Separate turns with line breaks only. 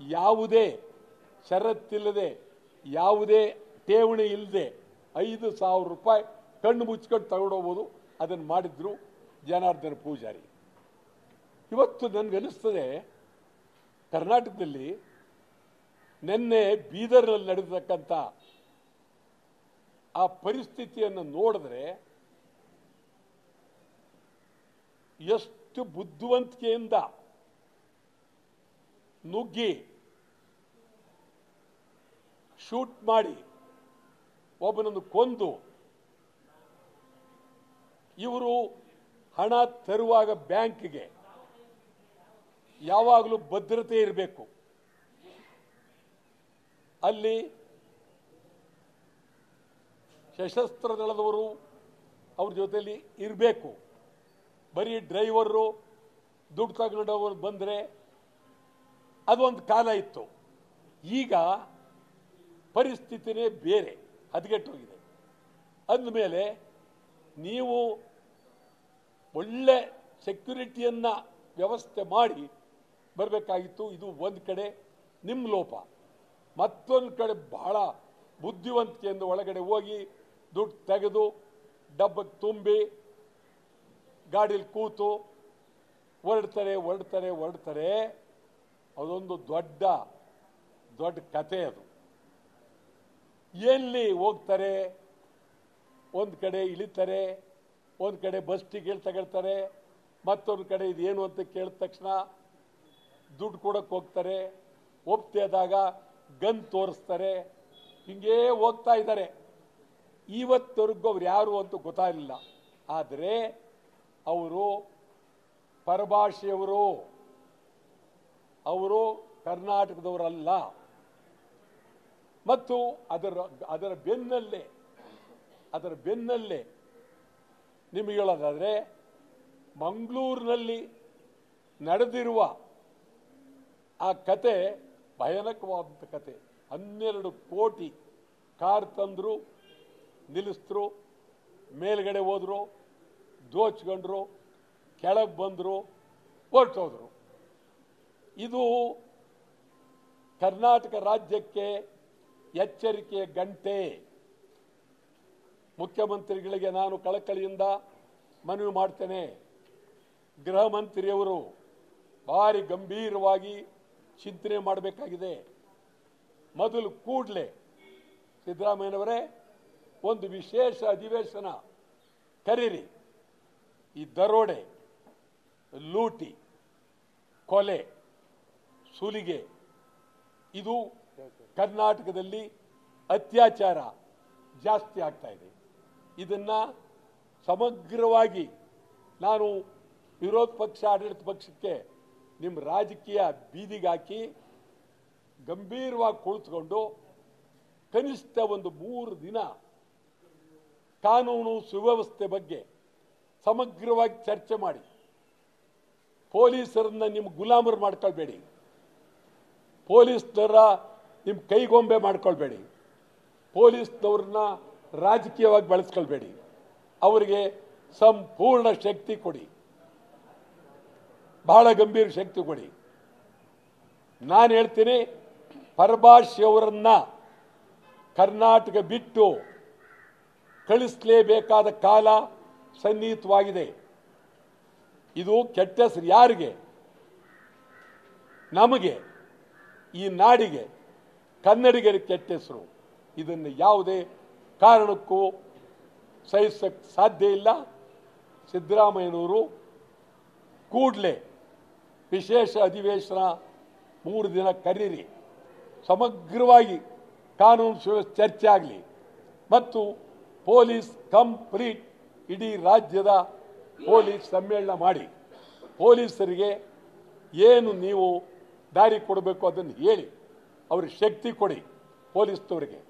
ಯಾವುದೇ ಷರತ್ತಿಲ್ಲದೆ ಯಾವುದೇ ಠೇವಣಿ ಇಲ್ಲದೆ 5,000 ರೂಪಾಯಿ ಕಣ್ಣು ಮುಚ್ಕೊಂಡು ತಗೊಂಡೋಗ್ಬೋದು. ಅದನ್ನು ಮಾಡಿದ್ರು ಜನಾರ್ದನ ಪೂಜಾರಿ. ಇವತ್ತು ನನಗನ್ನಿಸ್ತದೆ ಕರ್ನಾಟಕದಲ್ಲಿ ನಿನ್ನೆ ಬೀದರ್ನಲ್ಲಿ ನಡೆದತಕ್ಕಂಥ ಆ ಪರಿಸ್ಥಿತಿಯನ್ನು ನೋಡಿದ್ರೆ ಎಷ್ಟು ಬುದ್ಧಿವಂತಿಕೆಯಿಂದ ನುಗ್ಗಿ ಶೂಟ್ ಮಾಡಿ ಒಬ್ಬನನ್ನು ಕೊಂದು ಇವರು ಹಣ ತರುವಾಗ ಬ್ಯಾಂಕ್ಗೆ ಯಾವಾಗಲೂ ಭದ್ರತೆ ಇರಬೇಕು. ಅಲ್ಲಿ ಸಶಸ್ತ್ರ ದಳದವರು ಅವ್ರ ಜೊತೆಲಿ ಇರಬೇಕು. ಬರೀ ಡ್ರೈವರು ದುಡ್ಡು ತಗೊಂಡವರು ಬಂದರೆ ಅದೊಂದು ಕಾಲ ಇತ್ತು. ಈಗ ಪರಿಸ್ಥಿತಿನೇ ಬೇರೆ, ಹದಗೆಟ್ಟೋಗಿದೆ. ಅಂದಮೇಲೆ ನೀವು ಒಳ್ಳೆ ಸೆಕ್ಯೂರಿಟಿಯನ್ನು ವ್ಯವಸ್ಥೆ ಮಾಡಿ ಬರಬೇಕಾಗಿತ್ತು. ಇದು ಒಂದು ಕಡೆ ನಿಮ್ಮ ಲೋಪ. ಮತ್ತೊಂದು ಕಡೆ ಬಹಳ ಬುದ್ಧಿವಂತಿಕೆಯಿಂದ ಒಳಗಡೆ ಹೋಗಿ ದುಡ್ಡು ತೆಗೆದು ಡಬ್ಬಕ್ಕೆ ತುಂಬಿ ಗಾಡೀಲಿ ಕೂತು ಹೊರಡ್ತಾರೆ. ಅದೊಂದು ದೊಡ್ಡ ಕತೆ. ಅದು ಎಲ್ಲಿ ಹೋಗ್ತಾರೆ, ಒಂದು ಕಡೆ ಇಳಿತಾರೆ, ಒಂದು ಕಡೆ ಬಸ್ ಟಿಕೆಟ್ ತಗೊಳ್ತಾರೆ, ಮತ್ತೊಂದು ಕಡೆ ಇದೇನು ಅಂತ ಕೇಳಿದ ತಕ್ಷಣ ದುಡ್ಡು ಕೊಡೋಕ್ಕೆ ಹೋಗ್ತಾರೆ. ಒಪ್ತೇದಾಗ ಗನ್ ತೋರಿಸ್ತಾರೆ. ಹಿಂಗೇ ಹೋಗ್ತಾ ಇದ್ದಾರೆ. ಇವತ್ತವರೆಗೂ ಅವ್ರು ಯಾರು ಅಂತ ಗೊತ್ತಾಗಲಿಲ್ಲ. ಆದರೆ ಅವರು ಪರಭಾಷೆಯವರು, ಅವರು ಕರ್ನಾಟಕದವರಲ್ಲ. ಮತ್ತು ಅದರ ಬೆನ್ನಲ್ಲೇ ನಿಮಗೆ ಹೇಳೋದಾದರೆ ಮಂಗಳೂರಿನಲ್ಲಿ ನಡೆದಿರುವ ಆ ಕತೆ ಭಯಾನಕವಾದಂಥ ಕತೆ. 12 ಕೋಟಿ ಕಾರ್ ತಂದರು, ನಿಲ್ಲಿಸಿದ್ರು, ಮೇಲ್ಗಡೆ ಹೋದರು, ದೋಚ್ಕೊಂಡ್ರು, ಕೆಳಗೆ ಬಂದರು, ಹೊರಟೋದ್ರು. ಇದು ಕರ್ನಾಟಕ ರಾಜ್ಯಕ್ಕೆ ಎಚ್ಚರಿಕೆಯ ಗಂಟೆ. ಮುಖ್ಯಮಂತ್ರಿಗಳಿಗೆ ನಾನು ಕಳಕಳಿಯಿಂದ ಮನವಿ ಮಾಡ್ತೇನೆ. ಗೃಹ ಮಂತ್ರಿಯವರು ಭಾರಿ ಗಂಭೀರವಾಗಿ ಚಿಂತನೆ ಮಾಡಬೇಕಾಗಿದೆ. ಮೊದಲು ಕೂಡಲೇ ಸಿದ್ದರಾಮಯ್ಯನವರೇ ಒಂದು ವಿಶೇಷ ಅಧಿವೇಶನ ಕರೀರಿ. ಈ ದರೋಡೆ, ಲೂಟಿ, ಕೊಲೆ, ಸುಲಿಗೆ, ಇದು ಕರ್ನಾಟಕದಲ್ಲಿ ಅತ್ಯಾಚಾರ ಜಾಸ್ತಿ ಆಗ್ತಾ ಇದೆ. ಇದನ್ನ ಸಮಗ್ರವಾಗಿ ನಾನು ವಿರೋಧ ಪಕ್ಷ, ಆಡಳಿತ ಪಕ್ಷಕ್ಕೆ ನಿಮ್ಮ ರಾಜಕೀಯ ಬೀದಿಗೆ ಹಾಕಿ ಗಂಭೀರವಾಗಿ ಕುಳಿತುಕೊಂಡು ಕನಿಷ್ಠ ಒಂದು 3 ದಿನ ಕಾನೂನು ಸುವ್ಯವಸ್ಥೆ ಬಗ್ಗೆ ಸಮಗ್ರವಾಗಿ ಚರ್ಚೆ ಮಾಡಿ. ಪೊಲೀಸರನ್ನ ನಿಮ್ಮ ಗುಲಾಮರು ಮಾಡ್ಕೊಳ್ಬೇಡಿ, ಪೊಲೀಸ್ನವರ ನಿಮ್ಮ ಕೈಗೊಂಬೆ ಮಾಡ್ಕೊಳ್ಬೇಡಿ, ಪೊಲೀಸ್ನವ್ರನ್ನ ರಾಜಕೀಯವಾಗಿ ಬಳಸ್ಕೊಳ್ಬೇಡಿ. ಅವರಿಗೆ ಸಂಪೂರ್ಣ ಶಕ್ತಿ ಕೊಡಿ, ಬಹಳ ಗಂಭೀರ ಶಕ್ತಿ ಕೊಡಿ. ನಾನು ಹೇಳ್ತೀನಿ, ಪರಭಾಷೆಯವರನ್ನ ಕರ್ನಾಟಕ ಬಿಟ್ಟು ಕಳಿಸಲೇಬೇಕಾದ ಕಾಲ ಸನ್ನಿಹಿತವಾಗಿದೆ. ಇದು ಕೆಟ್ಟ ಹೆಸರು ಯಾರಿಗೆ? ನಮಗೆ, ಈ ನಾಡಿಗೆ, ಕನ್ನಡಿಗರಿಗೆ ಕೆಟ್ಟ ಹೆಸರು. ಇದನ್ನು ಯಾವುದೇ ಕಾರಣಕ್ಕೂ ಸಹಿಸಕ್ಕೆ ಸಾಧ್ಯ ಇಲ್ಲ. ಸಿದ್ದರಾಮಯ್ಯನವರು ಕೂಡಲೇ ವಿಶೇಷ ಅಧಿವೇಶನ 3 ದಿನ ಕರೀರಿ. ಸಮಗ್ರವಾಗಿ ಕಾನೂನು ಸುವ್ಯವಸ್ಥೆ ಚರ್ಚೆ ಆಗಲಿ. ಮತ್ತು ಪೊಲೀಸ್ ಕಂಪ್ಲೀಟ್ ಇಡೀ ರಾಜ್ಯದ ಪೊಲೀಸ್ ಸಮ್ಮೇಳನ ಮಾಡಿ ಪೊಲೀಸರಿಗೆ ಏನು ನೀವು ದಾರಿ ಕೊಡಬೇಕು ಅದನ್ನು ಹೇಳಿ, ಅವ್ರಿಗೆ ಶಕ್ತಿ ಕೊಡಿ ಪೊಲೀಸ್ನವರಿಗೆ.